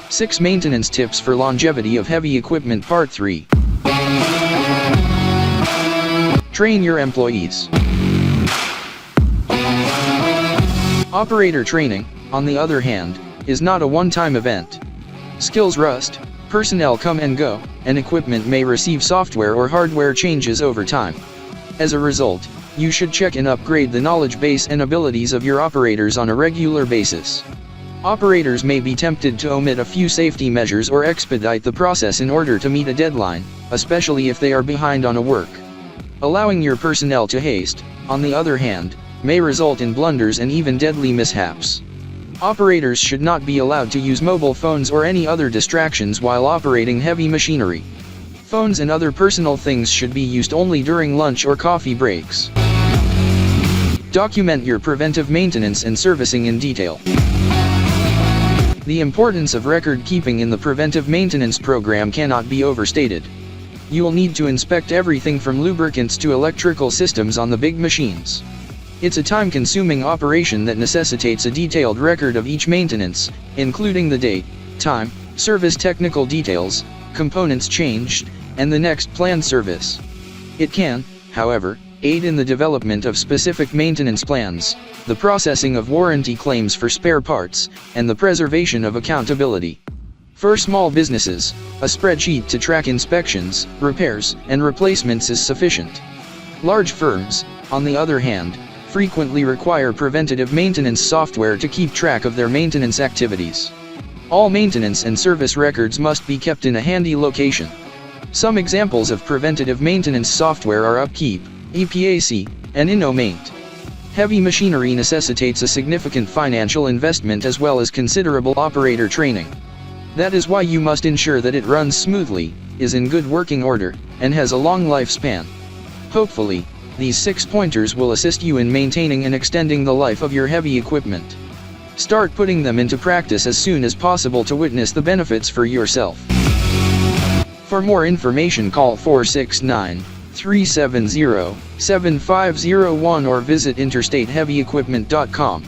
6 Maintenance Tips for Longevity of Heavy Equipment Part 3. Train your employees. Operator training, on the other hand, is not a one-time event. Skills rust, personnel come and go, and equipment may receive software or hardware changes over time. As a result, you should check and upgrade the knowledge base and abilities of your operators on a regular basis. Operators may be tempted to omit a few safety measures or expedite the process in order to meet a deadline, especially if they are behind on a work. Allowing your personnel to haste, on the other hand, may result in blunders and even deadly mishaps. Operators should not be allowed to use mobile phones or any other distractions while operating heavy machinery. Phones and other personal things should be used only during lunch or coffee breaks. Document your preventive maintenance and servicing in detail. The importance of record keeping in the preventive maintenance program cannot be overstated. You will need to inspect everything from lubricants to electrical systems on the big machines. It's a time-consuming operation that necessitates a detailed record of each maintenance, including the date, time, service technical details, components changed, and the next planned service. It can, however, aid in the development of specific maintenance plans, the processing of warranty claims for spare parts, and the preservation of accountability. For small businesses, a spreadsheet to track inspections, repairs, and replacements is sufficient. Large firms, on the other hand, frequently require preventative maintenance software to keep track of their maintenance activities. All maintenance and service records must be kept in a handy location. Some examples of preventative maintenance software are Upkeep, EPAC, and InnoMaint. Heavy machinery necessitates a significant financial investment as well as considerable operator training. That is why you must ensure that it runs smoothly, is in good working order, and has a long lifespan. Hopefully, these 6 pointers will assist you in maintaining and extending the life of your heavy equipment. Start putting them into practice as soon as possible to witness the benefits for yourself. For more information, call 469-370-7501 or visit interstateheavyequipment.com.